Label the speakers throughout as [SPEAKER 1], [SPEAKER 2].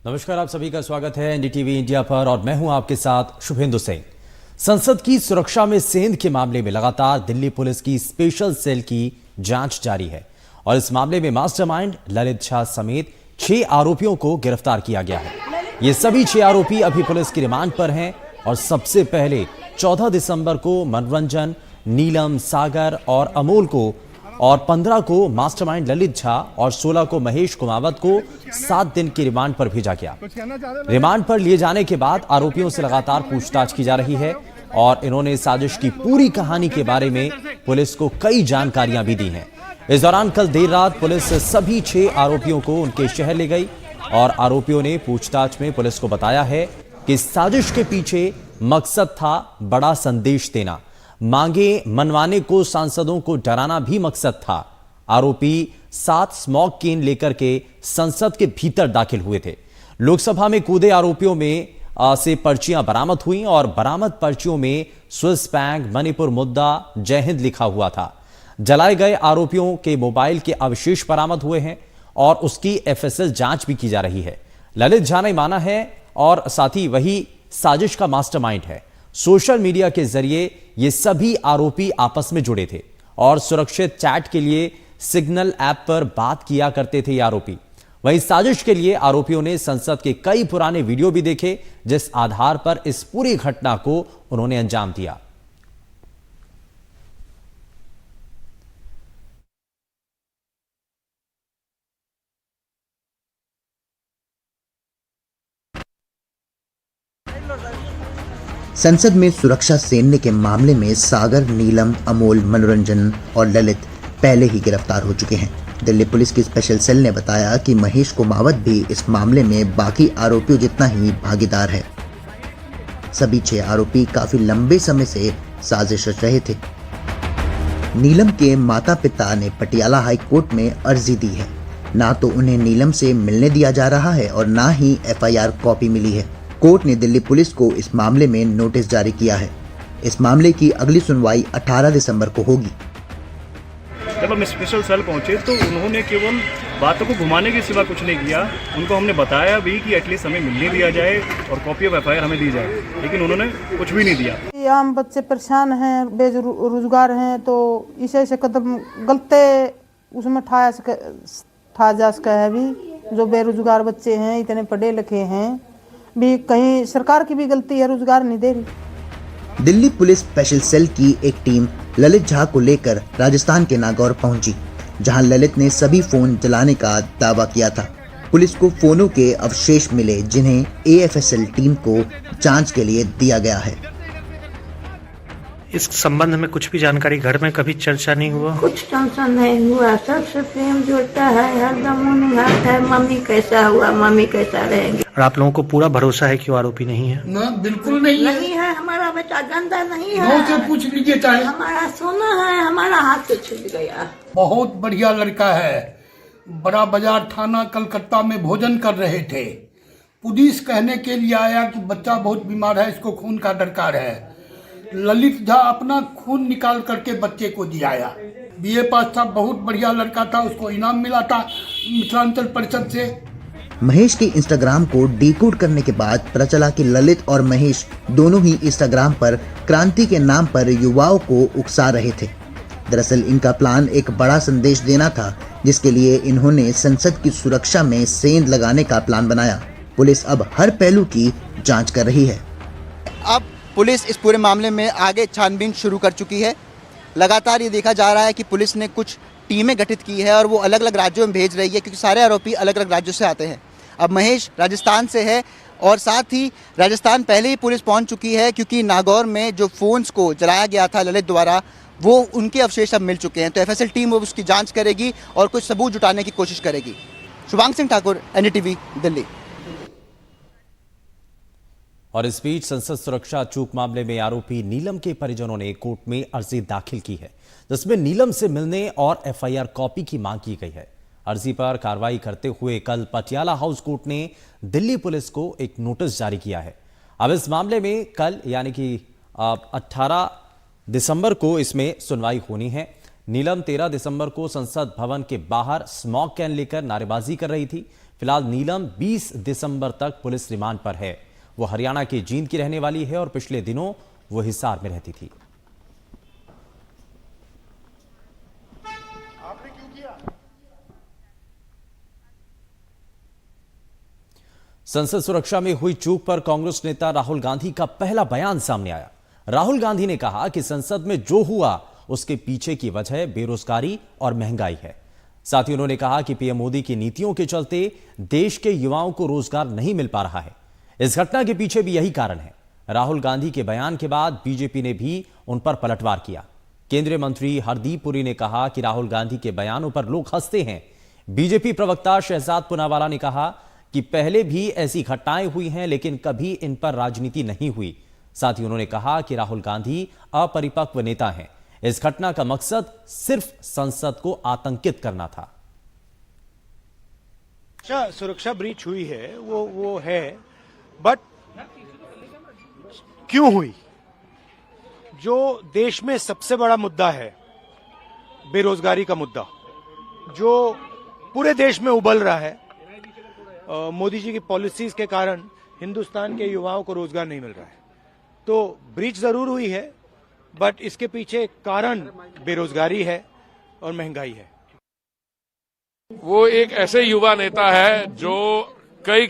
[SPEAKER 1] नमस्कार, आप सभी का स्वागत है एनडीटीवी इंडिया पर और मैं हूं आपके साथ शुभेंदु सिंह। संसद की सुरक्षा में सेंध के मामले में लगातार दिल्ली पुलिस की स्पेशल सेल की जांच जारी है और इस मामले में मास्टरमाइंड ललित झा समेत 6 आरोपियों को गिरफ्तार किया गया है। ये सभी 6 आरोपी अभी पुलिस की रिमांड पर हैं और सबसे पहले 14 दिसंबर को मनोरंजन, नीलम, सागर और अमोल को और 15 को मास्टरमाइंड ललित झा और 16 को महेश कुमावत को 7 दिन की रिमांड पर भेजा गया। रिमांड पर लिए जाने के बाद आरोपियों से लगातार पूछताछ की जा रही है और इन्होंने साजिश की पूरी कहानी के बारे में पुलिस को कई जानकारियां भी दी हैं। इस दौरान कल देर रात पुलिस सभी 6 आरोपियों को उनके शहर ले गई और आरोपियों ने पूछताछ में पुलिस को बताया है कि साजिश के पीछे मकसद था बड़ा संदेश देना, मांगे मनवाने को, सांसदों को डराना भी मकसद था। आरोपी 7 स्मोक केन लेकर के संसद के भीतर दाखिल हुए थे। लोकसभा में कूदे आरोपियों में से पर्चियां बरामद हुई और बरामद पर्चियों में स्विस बैंक, मणिपुर मुद्दा, जय हिंद लिखा हुआ था। जलाए गए आरोपियों के मोबाइल के अवशेष बरामद हुए हैं और उसकी एफएसएल जांच भी की जा रही है। ललित झा ने माना है और साथ ही वही साजिश का मास्टरमाइंड है। सोशल मीडिया के जरिए ये सभी आरोपी आपस में जुड़े थे और सुरक्षित चैट के लिए सिग्नल ऐप पर बात किया करते थे ये आरोपी। वहीं साजिश के लिए आरोपियों ने संसद के कई पुराने वीडियो भी देखे, जिस आधार पर इस पूरी घटना को उन्होंने अंजाम दिया।
[SPEAKER 2] संसद में सुरक्षा सेनने के मामले में सागर, नीलम, अमोल, मनोरंजन और ललित पहले ही गिरफ्तार हो चुके हैं। दिल्ली पुलिस की स्पेशल सेल ने बताया कि महेश कुमावत भी इस मामले में बाकी आरोपियों जितना ही भागीदार है। सभी 6 आरोपी काफी लंबे समय से साजिश रच रहे थे। नीलम के माता पिता ने पटियाला हाई कोर्ट में अर्जी दी है। ना तो उन्हें नीलम से मिलने दिया जा रहा है और ना ही एफआईआर कॉपी मिली है। कोर्ट ने दिल्ली पुलिस को इस मामले में नोटिस जारी किया है। इस मामले की अगली सुनवाई 18 दिसंबर को होगी।
[SPEAKER 3] जब हम स्पेशल सेल पहुंचे तो उन्होंने केवल बातों को घुमाने के सिवा कुछ नहीं किया। उनको हमने बताया भी कि एटलीस्ट हमें मिलने दिया जाए और कॉपी ऑफ एफआईआर हमें दी जाए, लेकिन उन्होंने कुछ भी नहीं दिया।
[SPEAKER 4] आम बच्चे परेशान हैं, बेरोजगार हैं, तो ऐसे कदम गलते उसमें ठा जा सका है। भी जो बेरोजगार बच्चे हैं, इतने पढ़े लिखे हैं, भी कहीं सरकार की भी गलती है, रोजगार नहीं दे रही।
[SPEAKER 2] दिल्ली पुलिस स्पेशल सेल की एक टीम ललित झा को लेकर राजस्थान के नागौर पहुंची, जहां ललित ने सभी फोन जलाने का दावा किया था। पुलिस को फोनों के अवशेष मिले, जिन्हें एएफएसएल टीम को जांच के लिए दिया गया है।
[SPEAKER 5] इस संबंध में कुछ भी जानकारी घर में कभी चर्चा नहीं हुआ?
[SPEAKER 6] कुछ टेंशन नहीं हुआ, सबसे प्रेम जुड़ता है, हरदम उन्हें है मम्मी कैसा हुआ, मम्मी कैसा रहेंगे।
[SPEAKER 5] और आप लोगों को पूरा भरोसा है कि वो आरोपी नहीं है?
[SPEAKER 7] ना, बिल्कुल नहीं है।
[SPEAKER 6] नहीं है, हमारा बेटा गंदा नहीं है।
[SPEAKER 7] से पूछ लीजिए चाहे।
[SPEAKER 6] हमारा सोना है, हमारा हाथ से छूट गया।
[SPEAKER 7] बहुत बढ़िया लड़का है। बड़ा बाजार थाना कलकत्ता में भोजन कर रहे थे। पुलिस कहने के लिए आया कि बच्चा बहुत बीमार है, इसको खून का दरकार है। ललित झा अपना खून निकाल करके बच्चे को दिलाया। बीए पास था, बहुत बढ़िया लड़का था, उसको इनाम मिला था मिथिलांचल परिषद से।
[SPEAKER 2] महेश के इंस्टाग्राम को डिकोड करने के बाद पता चला कि ललित और महेश दोनों ही इंस्टाग्राम पर क्रांति के नाम पर युवाओं को उकसा रहे थे। दरअसल इनका प्लान एक बड़ा संदेश देना था, जिसके लिए इन्होंने संसद की सुरक्षा में सेंध लगाने का प्लान बनाया। पुलिस अब हर पहलू की जांच कर रही है।
[SPEAKER 8] अब पुलिस इस पूरे मामले में आगे छानबीन शुरू कर चुकी है। लगातार ये देखा जा रहा है कि पुलिस ने कुछ टीमें गठित की है और वो अलग अलग राज्यों में भेज रही है, क्योंकि सारे आरोपी अलग अलग राज्यों से आते हैं। अब महेश राजस्थान से है और साथ ही राजस्थान पहले ही पुलिस पहुंच चुकी है, क्योंकि नागौर में जो फ़ोन्स को जलाया गया था ललित द्वारा, वो उनके अवशेष अब मिल चुके हैं। तो एफएसएल टीम वो उसकी जाँच करेगी और कुछ सबूत जुटाने की कोशिश करेगी। शुभांग सिंह ठाकुर, एनडीटीवी, दिल्ली।
[SPEAKER 1] और इस बीच संसद सुरक्षा चूक मामले में आरोपी नीलम के परिजनों ने कोर्ट में अर्जी दाखिल की है, जिसमें नीलम से मिलने और एफआईआर कॉपी की मांग की गई है। अर्जी पर कार्रवाई करते हुए कल पटियाला हाउस कोर्ट ने दिल्ली पुलिस को एक नोटिस जारी किया है। अब इस मामले में कल यानी कि 18 दिसंबर को इसमें सुनवाई होनी है। नीलम 13 दिसंबर को संसद भवन के बाहर स्मोक कैन लेकर नारेबाजी कर रही थी। फिलहाल नीलम 20 दिसंबर तक पुलिस रिमांड पर है। वो हरियाणा के जींद की रहने वाली है और पिछले दिनों वो हिसार में रहती थी। संसद सुरक्षा में हुई चूक पर कांग्रेस नेता राहुल गांधी का पहला बयान सामने आया। राहुल गांधी ने कहा कि संसद में जो हुआ उसके पीछे की वजह बेरोजगारी और महंगाई है। साथ ही उन्होंने कहा कि पीएम मोदी की नीतियों के चलते देश के युवाओं को रोजगार नहीं मिल पा रहा है। इस घटना के पीछे भी यही कारण है। राहुल गांधी के बयान के बाद बीजेपी ने भी उन पर पलटवार किया। केंद्रीय मंत्री हरदीप पुरी ने कहा कि राहुल गांधी के बयानों पर लोग हंसते हैं। बीजेपी प्रवक्ता शहजाद पूनावाला ने कहा कि पहले भी ऐसी घटनाएं हुई हैं, लेकिन कभी इन पर राजनीति नहीं हुई। साथ ही उन्होंने कहा कि राहुल गांधी अपरिपक्व नेता हैं। इस घटना का मकसद सिर्फ संसद को आतंकित करना था।
[SPEAKER 9] सुरक्षा ब्रीच हुई है वो है, बट क्यों हुई? जो देश में सबसे बड़ा मुद्दा है, बेरोजगारी का मुद्दा, जो पूरे देश में उबल रहा है, मोदी जी की पॉलिसीज के कारण हिंदुस्तान के युवाओं को रोजगार नहीं मिल रहा है। तो ब्रीच जरूर हुई है, बट इसके पीछे कारण बेरोजगारी है और महंगाई है।
[SPEAKER 10] वो एक ऐसे युवा नेता है जो कई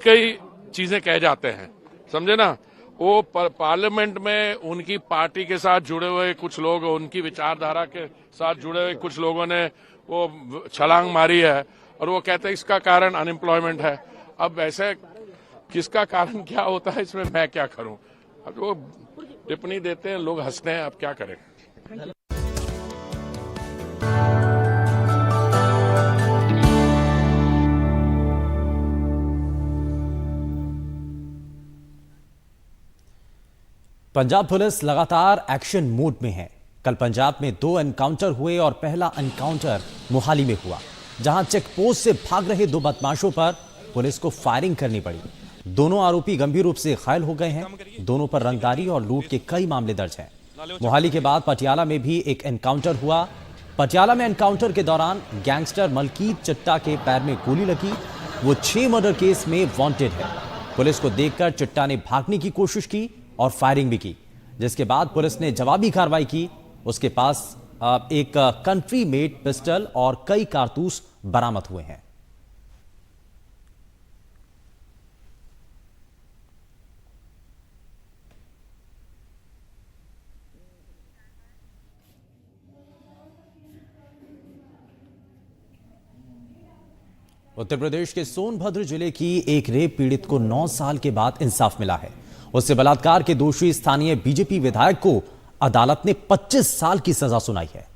[SPEAKER 10] चीजें कह जाते हैं, समझे ना। वो पार्लियामेंट में उनकी पार्टी के साथ जुड़े हुए कुछ लोग, उनकी विचारधारा के साथ जुड़े हुए कुछ लोगों ने वो छलांग मारी है और वो कहते हैं इसका कारण अनएम्प्लॉयमेंट है। अब ऐसे किसका कारण क्या होता है इसमें मैं क्या करूं? अब वो टिप्पणी देते हैं, लोग हंसते हैं, अब क्या करें।
[SPEAKER 1] पंजाब पुलिस लगातार एक्शन मोड में है। कल पंजाब में 2 एनकाउंटर हुए और पहला एनकाउंटर मोहाली में हुआ, जहां चेकपोस्ट से भाग रहे 2 बदमाशों पर पुलिस को फायरिंग करनी पड़ी। दोनों आरोपी गंभीर रूप से घायल हो गए हैं। दोनों पर रंगदारी और लूट के कई मामले दर्ज हैं। मोहाली के बाद पटियाला में भी एक एनकाउंटर हुआ। पटियाला में एनकाउंटर के दौरान गैंगस्टर मलकीत चट्टा के पैर में गोली लगी। वो 6 मर्डर केस में वांटेड है। पुलिस को देखकर चट्टा ने भागने की कोशिश की और फायरिंग भी की, जिसके बाद पुलिस ने जवाबी कार्रवाई की। उसके पास एक कंट्री मेड पिस्टल और कई कारतूस बरामद हुए हैं। उत्तर प्रदेश के सोनभद्र जिले की एक रेप पीड़ित को 9 साल के बाद इंसाफ मिला है। उससे बलात्कार के दोषी स्थानीय बीजेपी विधायक को अदालत ने 25 साल की सजा सुनाई है।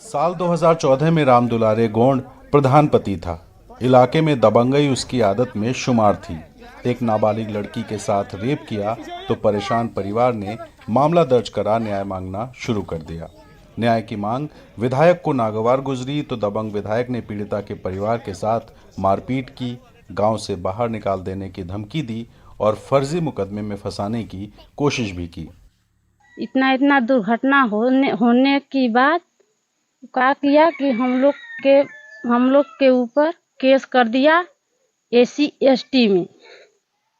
[SPEAKER 11] साल 2014 में राम दुलारे गोंड प्रधान पति था। इलाके में दबंगई उसकी आदत में शुमार थी। एक नाबालिग लड़की के साथ रेप किया तो परेशान परिवार ने मामला दर्ज करा न्याय मांगना शुरू कर दिया। न्याय की मांग विधायक को नागवार गुजरी तो दबंग विधायक ने पीड़िता के परिवार के साथ मारपीट की, गांव से बाहर निकाल देने की धमकी दी और फर्जी मुकदमे में फंसाने की कोशिश भी की।
[SPEAKER 6] इतना दुर्घटना होने की बाद क्या किया कि हम लोग के ऊपर केस कर दिया SC/ST में।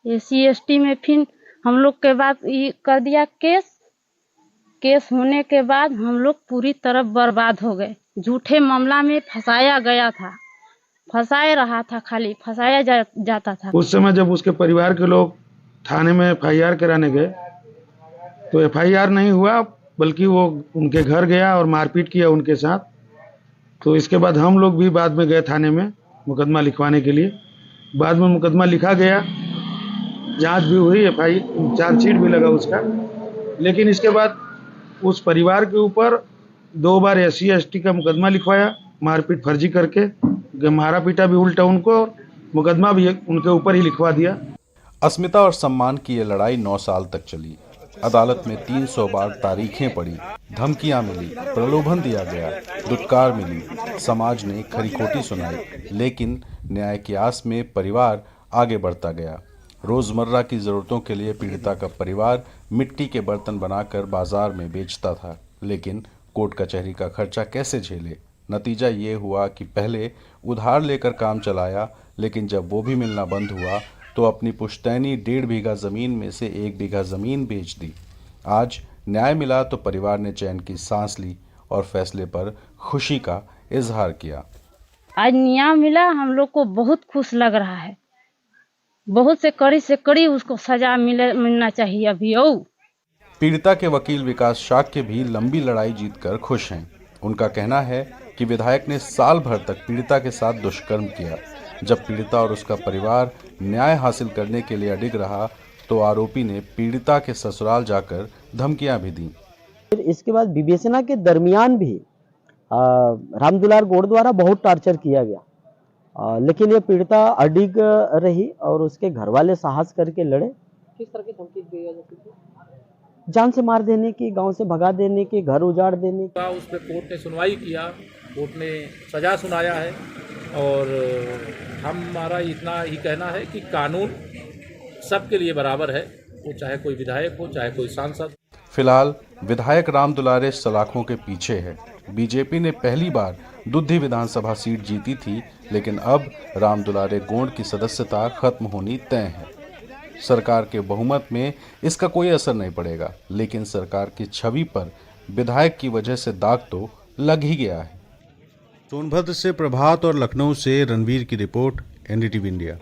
[SPEAKER 6] SC/ST में फिर हम लोग के बाद ये कर दिया केस होने के बाद हम लोग पूरी तरह बर्बाद हो गए। झूठे मामला में फंसाया गया था, फंसाया रहा था, खाली फंसाया जाता था।
[SPEAKER 12] उस समय जब उसके परिवार के लोग थाने में FIR कराने गए तो FIR नहीं हुआ, बल्कि वो उनके घर गया और मारपीट किया उनके साथ। तो इसके बाद हम लोग भी बाद में गए थाने में मुकदमा लिखवाने के लिए। बाद में मुकदमा लिखा गया, जांच भी हुई, FIR चार्जशीट भी लगा उसका। लेकिन इसके बाद उस परिवार के ऊपर 2 बार SC/ST का मुकदमा लिखवाया, मारपीट फर्जी करके, मारा पीटा भी उल्टा उनको, मुकदमा भी उनके ऊपर ही लिखवा दिया।
[SPEAKER 11] अस्मिता और सम्मान की ये लड़ाई 9 साल तक चली। अदालत में 300 बार तारीखें पड़ी, धमकियां मिली, प्रलोभन दिया गया, दुत्कार मिली, समाज ने खरी खोटी सुनाई, लेकिन न्याय की आस में परिवार आगे बढ़ता गया। रोजमर्रा की जरूरतों के लिए पीड़िता का परिवार मिट्टी के बर्तन बनाकर बाजार में बेचता था, लेकिन कोर्ट कचहरी का खर्चा कैसे झेले? नतीजा ये हुआ कि पहले उधार लेकर काम चलाया, लेकिन जब वो भी मिलना बंद हुआ तो अपनी पुश्तैनी 1.5 बीघा ज़मीन में से 1 बीघा ज़मीन बेच दी। आज न्याय मिला तो परिवार ने चैन की सांस ली और फैसले पर खुशी का इजहार किया।
[SPEAKER 6] आज न्याय मिला, हम लोग को बहुत खुश लग रहा है। बहुत से कड़ी उसको सजा मिलना चाहिए अभी।
[SPEAKER 11] पीड़िता के वकील विकास शाक्य भी लंबी लड़ाई जीतकर खुश हैं। उनका कहना है कि विधायक ने साल भर तक पीड़िता के साथ दुष्कर्म किया। जब पीड़िता और उसका परिवार न्याय हासिल करने के लिए अडिग रहा तो आरोपी ने पीड़िता के ससुराल जाकर धमकियां भी दी।
[SPEAKER 13] इसके बाद विवेचना के दरमियान भी रामदुलार गौड़ द्वारा बहुत टॉर्चर किया गया, लेकिन ये पीड़िता अडिग रही और उसके घर वाले साहस करके लड़े।
[SPEAKER 14] किस तरह की धमकी दी गई?
[SPEAKER 13] जान से मार देने की, गांव से भगा देने की, घर उजाड़ देने की।
[SPEAKER 14] उस पर कोर्ट ने सुनवाई किया, कोर्ट ने सजा सुनाया है और हमारा इतना ही कहना है कि कानून सबके लिए बराबर है, वो चाहे कोई विधायक हो चाहे कोई सांसद।
[SPEAKER 11] फिलहाल विधायक राम दुलारे सलाखों के पीछे है। बीजेपी ने पहली बार दुद्धी विधानसभा सीट जीती थी, लेकिन अब राम दुलारे गोंड की सदस्यता खत्म होनी तय है। सरकार के बहुमत में इसका कोई असर नहीं पड़ेगा, लेकिन सरकार की छवि पर विधायक की वजह से दाग तो लग ही गया है। सोनभद्र से प्रभात और लखनऊ से रणवीर की रिपोर्ट, NDTV इंडिया।